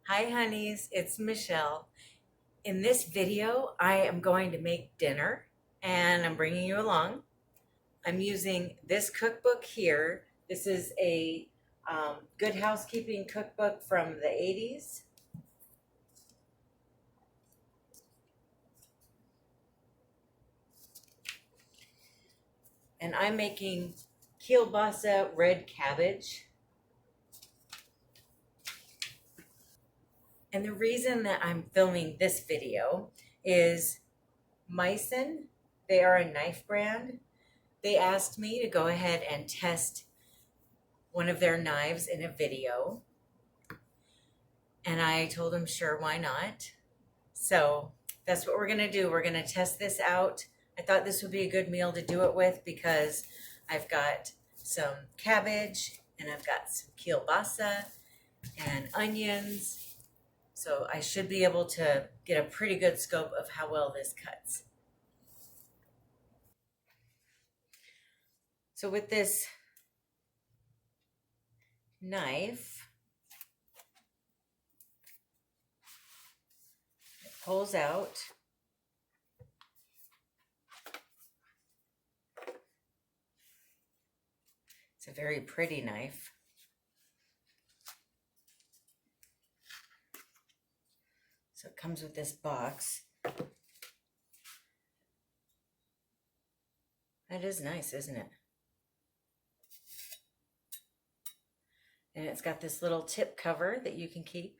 Hi honeys, it's Michelle. In this video, I am going to make dinner and I'm bringing you along. I'm using this cookbook here. This is a Good Housekeeping cookbook from the 80s. And I'm making Kielbasa red cabbage. And the reason that I'm filming this video is Misen, they are a knife brand. They asked me to go ahead and test one of their knives in a video. And I told them, sure, why not? So that's what we're going to do. We're going to test this out. I thought this would be a good meal to do it with because I've got some cabbage and I've got some kielbasa and onions. So I should be able to get a pretty good scope of how well this cuts. So with this knife, it pulls out. It's a very pretty knife. So it comes with this box. That is nice, isn't it? And it's got this little tip cover that you can keep.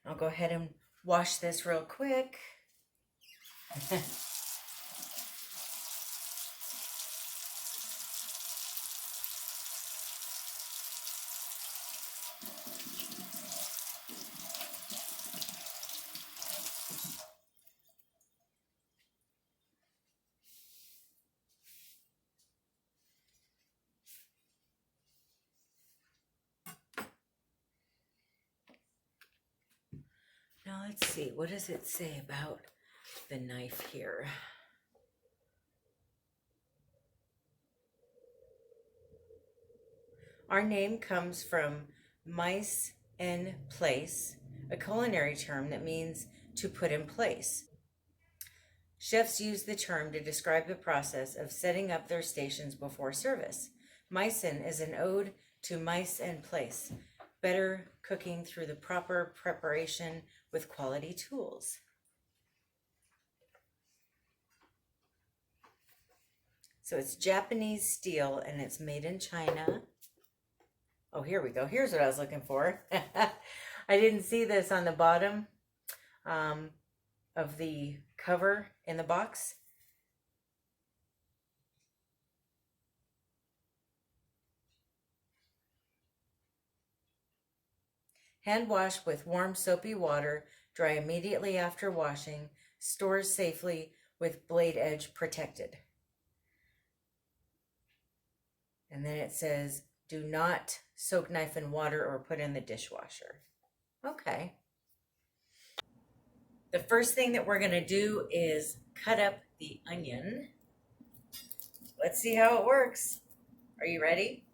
I'll go ahead and wash this real quick. Now let's see, what does it say about the knife here? Our name comes from Misen place, a culinary term that means to put in place. Chefs use the term to describe the process of setting up their stations before service. Misen is an ode to Misen place, better cooking through the proper preparation with quality tools. So it's Japanese steel and it's made in China. Oh, here we go. Here's what I was looking for. I didn't see this on the bottom of the cover in the box. Hand wash with warm soapy water, dry immediately after washing, stores safely with blade edge protected. And then it says, do not soak knife in water or put in the dishwasher. Okay. The first thing that we're going to do is cut up the onion. Let's see how it works. Are you ready?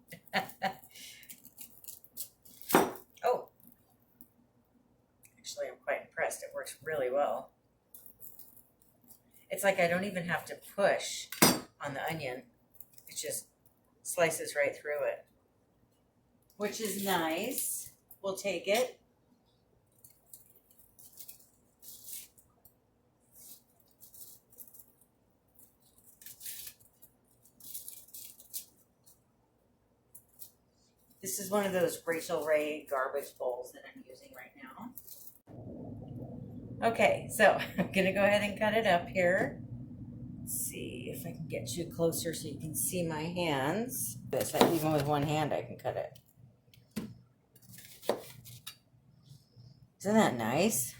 Oh, actually, I'm quite impressed. It works really well. It's like I don't even have to push on the onion. It just slices right through it, which is nice. We'll take it. This is one of those Rachel Ray garbage bowls that I'm using right now. Okay, so I'm gonna go ahead and cut it up here. Let's see if I can get you closer so you can see my hands. This, even with one hand, I can cut it. Isn't that nice?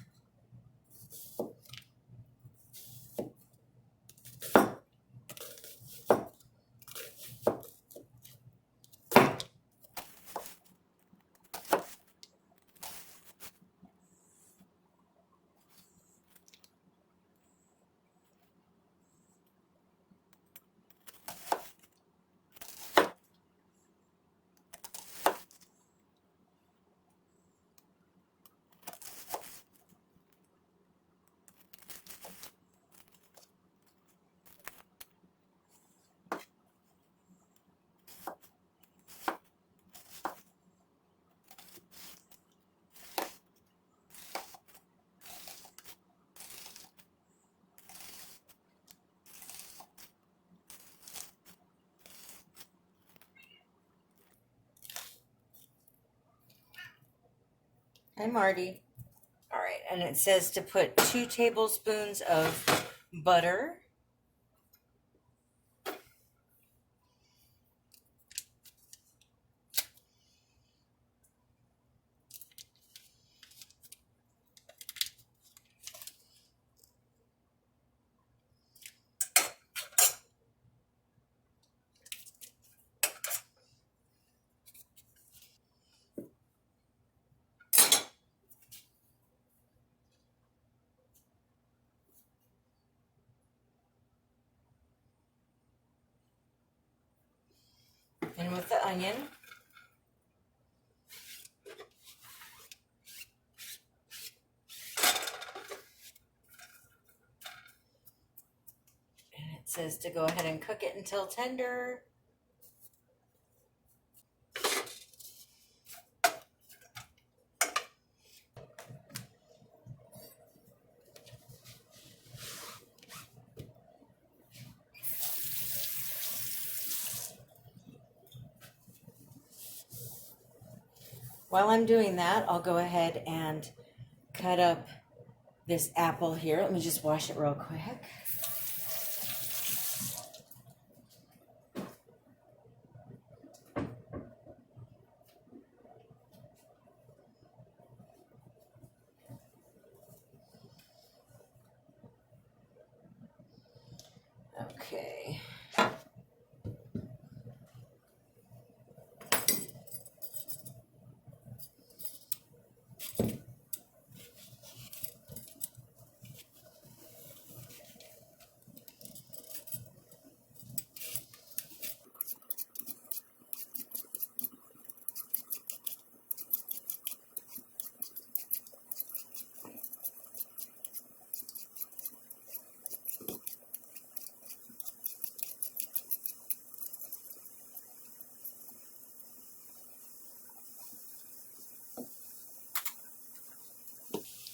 Hi, Marty. All right, and it says to put 2 tablespoons of butter. And with the onion, and it says to go ahead and cook it until tender. While I'm doing that, I'll go ahead and cut up this apple here. Let me just wash it real quick. Okay.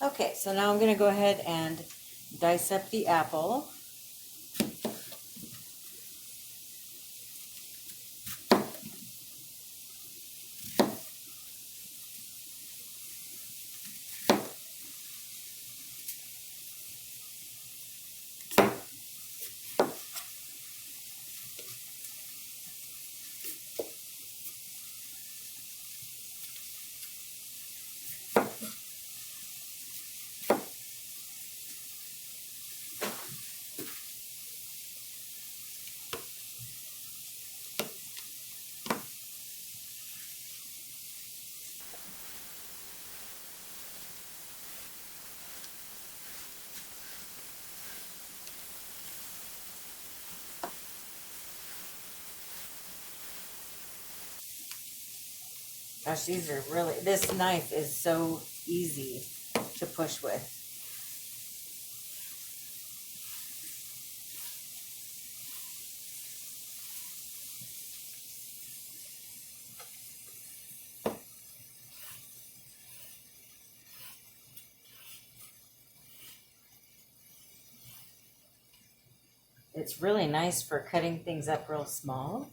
Okay, so now I'm going to go ahead and dice up the apple. Gosh, these are really, this knife is so easy to push with. It's really nice for cutting things up real small.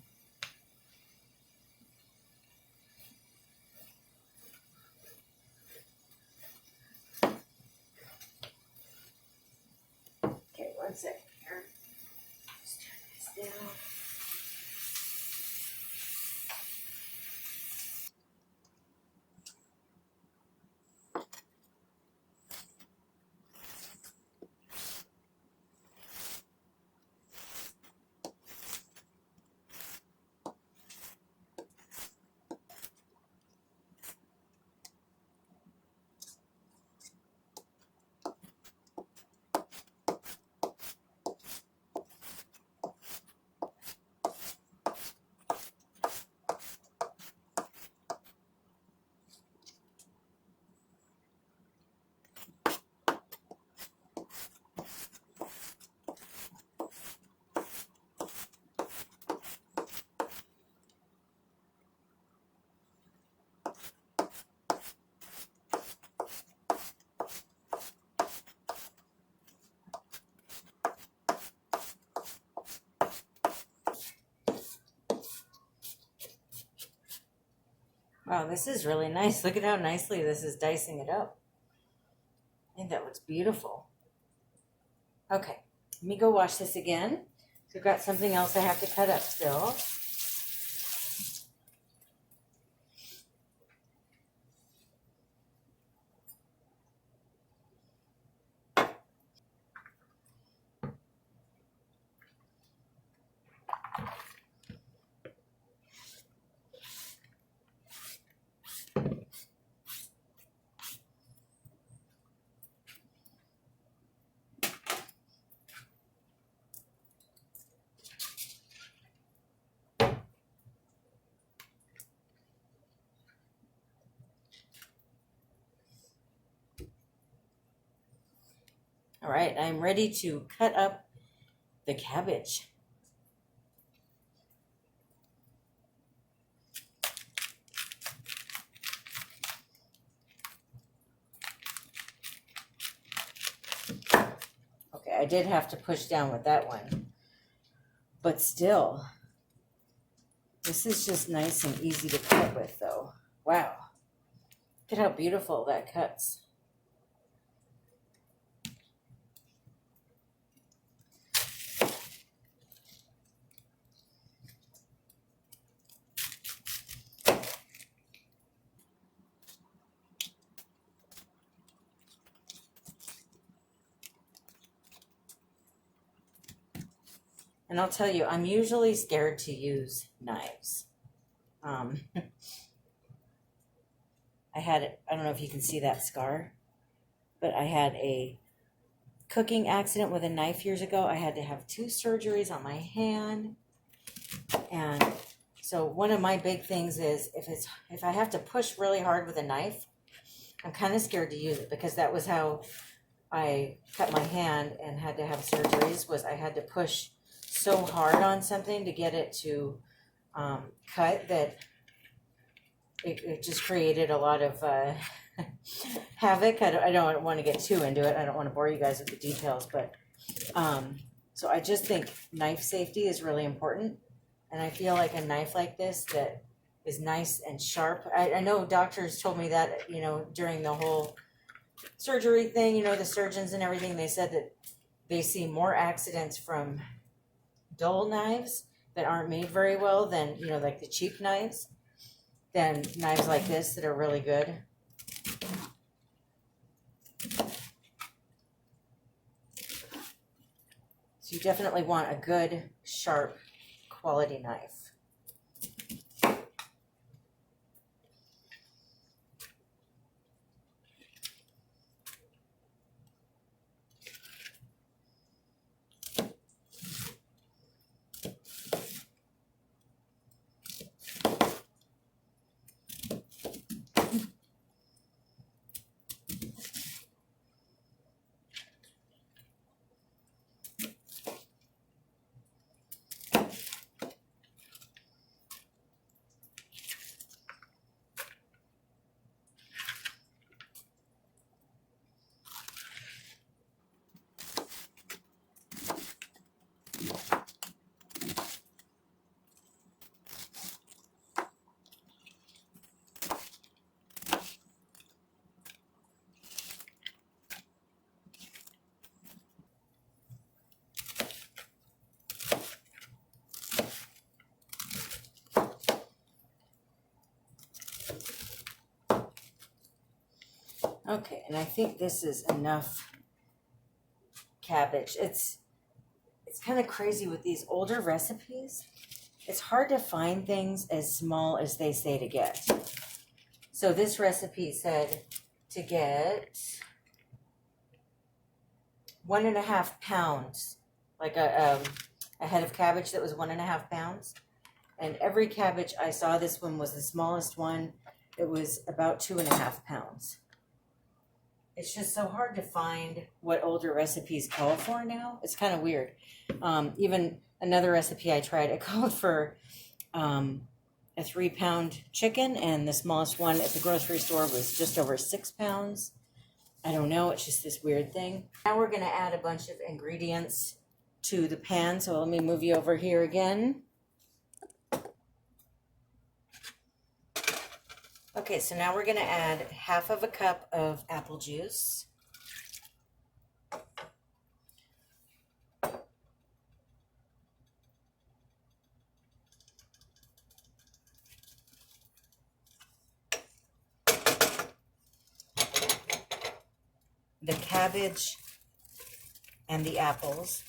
Okay, one second here. Just turn this down. Wow, this is really nice. Look at how nicely this is dicing it up. I think that looks beautiful. Okay, let me go wash this again. So I've got something else I have to cut up still. All right, I'm ready to cut up the cabbage. Okay, I did have to push down with that one, but still, this is just nice and easy to cut with though. Wow, look at how beautiful that cuts. And I'll tell you, I'm usually scared to use knives. I don't know if you can see that scar, but I had a cooking accident with a knife years ago. I had to have 2 surgeries on my hand. And so one of my big things is if I have to push really hard with a knife, I'm kind of scared to use it, because that was how I cut my hand and had to have surgeries, was I had to push so hard on something to get it to cut that it just created a lot of havoc. I don't want to get too into it. I don't want to bore you guys with the details, but so I just think knife safety is really important. And I feel like a knife like this that is nice and sharp. I know doctors told me that, during the whole surgery thing, the surgeons and everything, they said that they see more accidents from dull knives that aren't made very well than, like the cheap knives, than knives like this that are really good. So you definitely want a good, sharp, quality knife. Okay, and I think this is enough cabbage. It's kind of crazy with these older recipes. It's hard to find things as small as they say to get. So this recipe said to get 1.5 pounds, like a head of cabbage that was 1.5 pounds. And every cabbage I saw, this one was the smallest one. It was about 2.5 pounds. It's just so hard to find what older recipes call for now. It's kind of weird. Even another recipe I tried, it called for a 3-pound chicken, and the smallest one at the grocery store was just over 6 pounds. I don't know, it's just this weird thing. Now we're gonna add a bunch of ingredients to the pan, so let me move you over here again. Okay, so now we're going to add half of a cup of apple juice. The cabbage and the apples.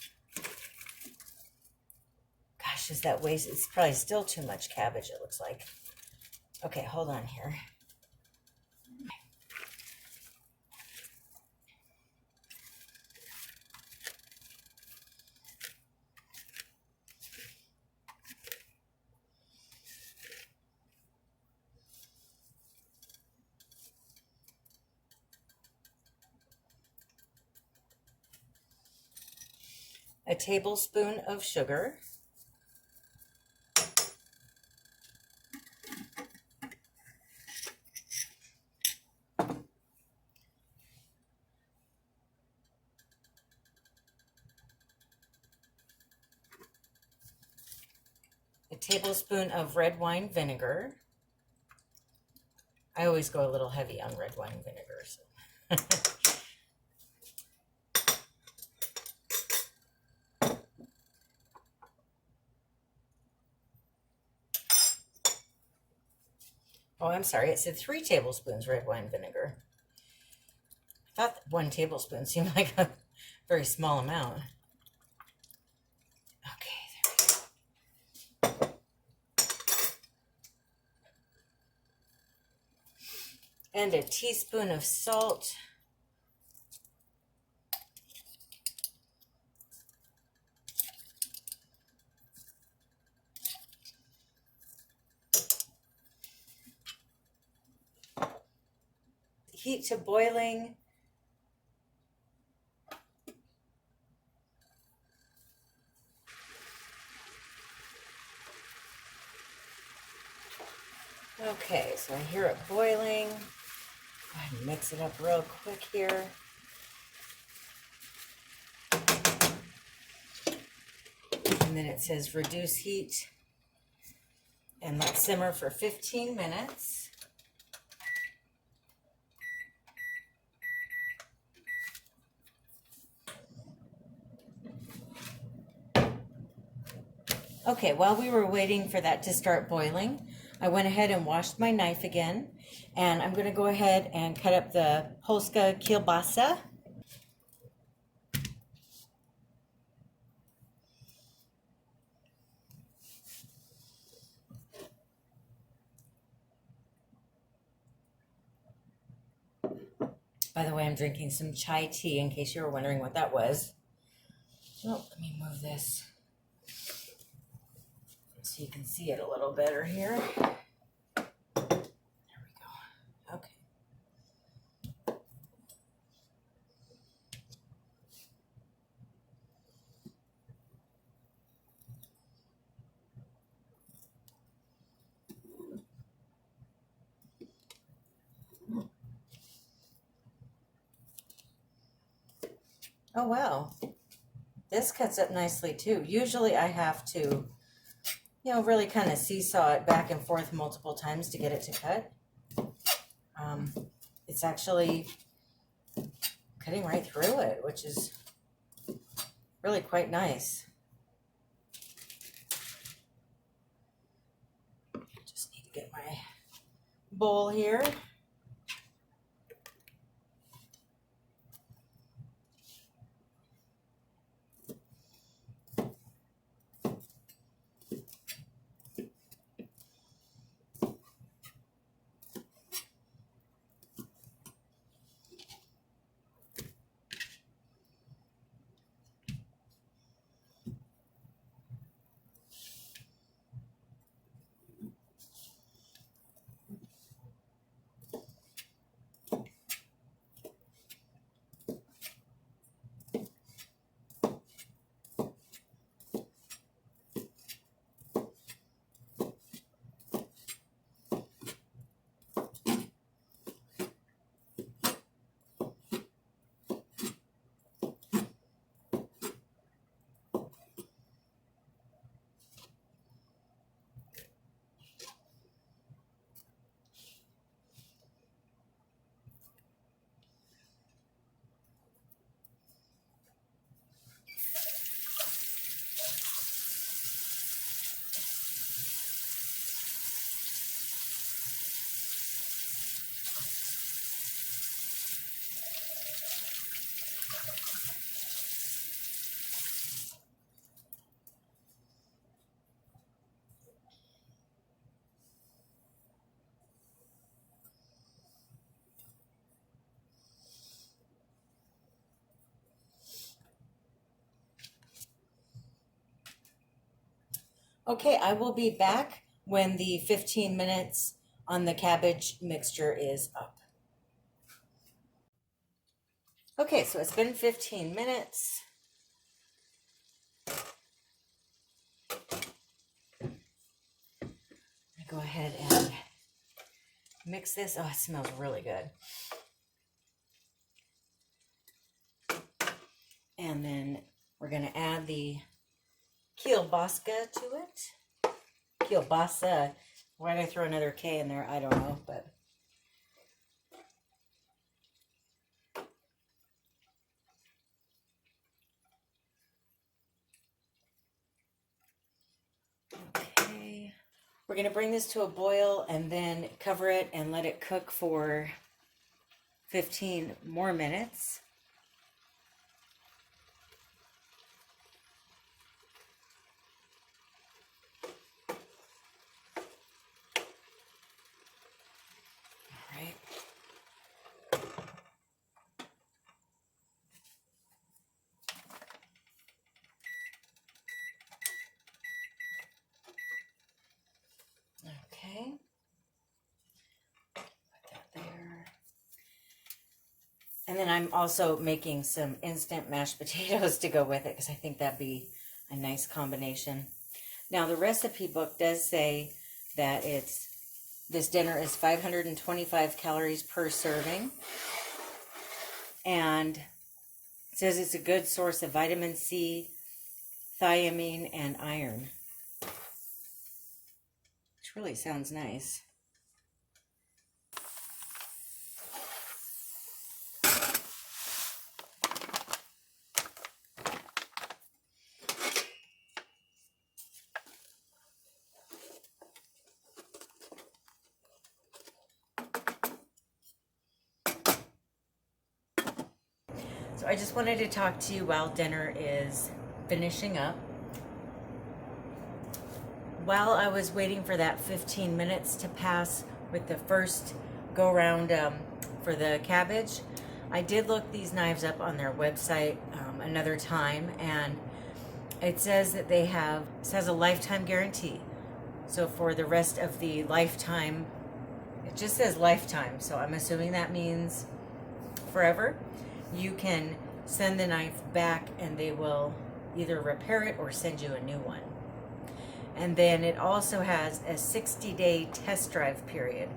Gosh, is that waste? It's probably still too much cabbage, it looks like. Okay, hold on here. A tablespoon of sugar. A tablespoon of red wine vinegar. I always go a little heavy on red wine vinegar. So. Oh, I'm sorry. It said 3 tablespoons red wine vinegar. I thought 1 tablespoon seemed like a very small amount. Okay, there we go. And a teaspoon of salt. Heat to boiling. Okay, so I hear it boiling. Go ahead and mix it up real quick here. And then it says reduce heat and let simmer for 15 minutes. Okay, while we were waiting for that to start boiling, I went ahead and washed my knife again, and I'm going to go ahead and cut up the Polska Kielbasa. By the way, I'm drinking some chai tea in case you were wondering what that was. Oh, let me move this so you can see it a little better here. There we go. Okay. Oh, wow. This cuts up nicely too. Usually I have to, really kind of seesaw it back and forth multiple times to get it to cut. It's actually cutting right through it, which is really quite nice. Just need to get my bowl here. Okay, I will be back when the 15 minutes on the cabbage mixture is up. Okay, so it's been 15 minutes. I go ahead and mix this. Oh, it smells really good. And then we're going to add the Kielbasa to it. Kielbasa. Why did I throw another K in there? I don't know, but okay. We're going to bring this to a boil and then cover it and let it cook for 15 more minutes. All right. Okay. Put that there. And then I'm also making some instant mashed potatoes to go with it because I think that'd be a nice combination. Now the recipe book does say that this dinner is 525 calories per serving. And it says it's a good source of vitamin C, thiamine, and iron. Which really sounds nice. So I just wanted to talk to you while dinner is finishing up. While I was waiting for that 15 minutes to pass with the first go round for the cabbage, I did look these knives up on their website another time, and it says that it has a lifetime guarantee. So for the rest of the lifetime, it just says lifetime, so I'm assuming that means forever. You can send the knife back and they will either repair it or send you a new one. And then it also has a 60-day test drive period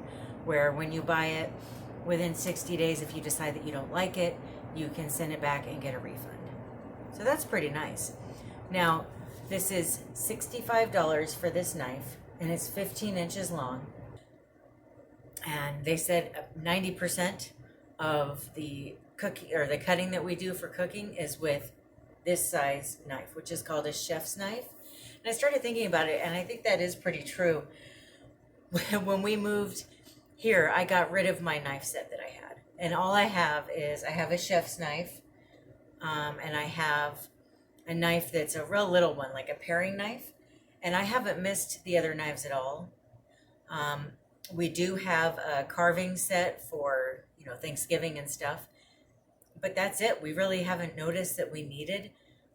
where when you buy it, within 60 days, if you decide that you don't like it, you can send it back and get a refund. So that's pretty nice. Now, this is $65 for this knife, and it's 15 inches long. And they said 90% of the cooking or the cutting that we do for cooking is with this size knife, which is called a chef's knife. And I started thinking about it, and I think that is pretty true. When we moved here, I got rid of my knife set that I had, and all I have is I have a chef's knife, and I have a knife that's a real little one, like a paring knife, and I haven't missed the other knives at all. We do have a carving set for Thanksgiving and stuff, but that's it. We really haven't noticed that we needed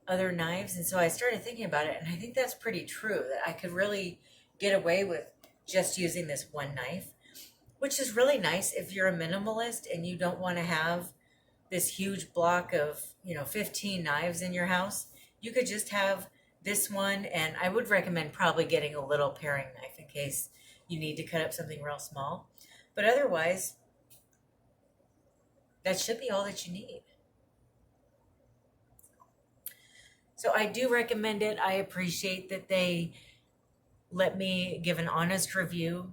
other knives, and so I started thinking about it, and I think that's pretty true, that I could really get away with just using this one knife, which is really nice if you're a minimalist and you don't want to have this huge block of 15 knives in your house. You could just have this one, and I would recommend probably getting a little paring knife in case you need to cut up something real small, but otherwise that should be all that you need. So I do recommend it. I appreciate that they let me give an honest review.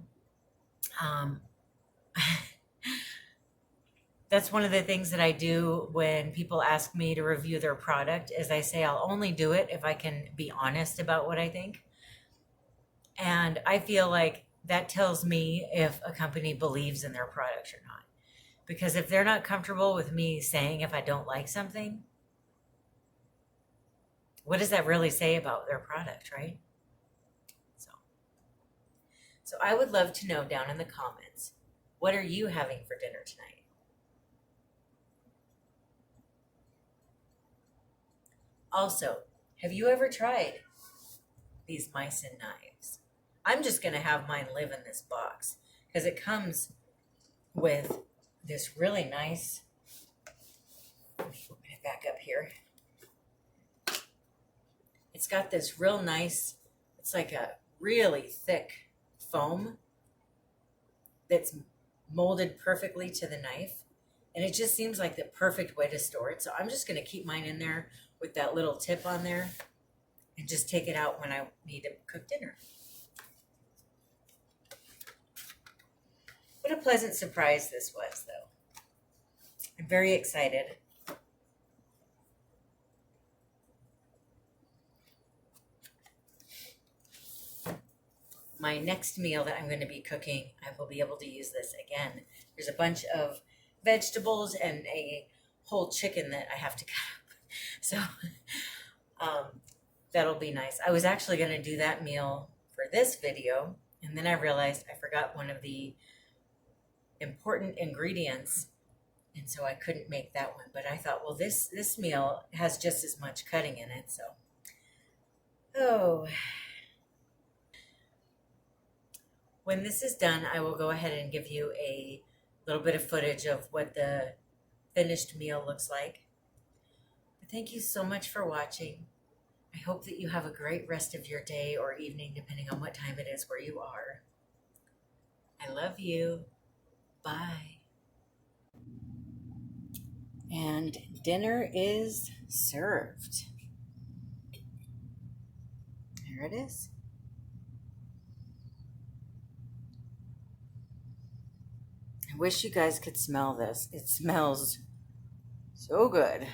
That's one of the things that I do when people ask me to review their product, is I say I'll only do it if I can be honest about what I think. And I feel like that tells me if a company believes in their product or not. Because if they're not comfortable with me saying if I don't like something, what does that really say about their product, right? So I would love to know down in the comments, what are you having for dinner tonight? Also, have you ever tried these Misen knives. I'm just going to have mine live in this box because it comes with this really nice, let me open it back up here. It's got this real nice, it's like a really thick foam that's molded perfectly to the knife. And it just seems like the perfect way to store it. So I'm just going to keep mine in there with that little tip on there and just take it out when I need to cook dinner. What a pleasant surprise this was, though. I'm very excited. My next meal that I'm going to be cooking, I will be able to use this again. There's a bunch of vegetables and a whole chicken that I have to cut up. So that'll be nice. I was actually going to do that meal for this video, and then I realized I forgot one of the important ingredients, and so I couldn't make that one. But I thought, well, this meal has just as much cutting in it, so. Oh. When this is done, I will go ahead and give you a little bit of footage of what the finished meal looks like. But thank you so much for watching. I hope that you have a great rest of your day or evening, depending on what time it is where you are. I love you. Bye. And dinner is served. There it is. I wish you guys could smell this. It smells so good.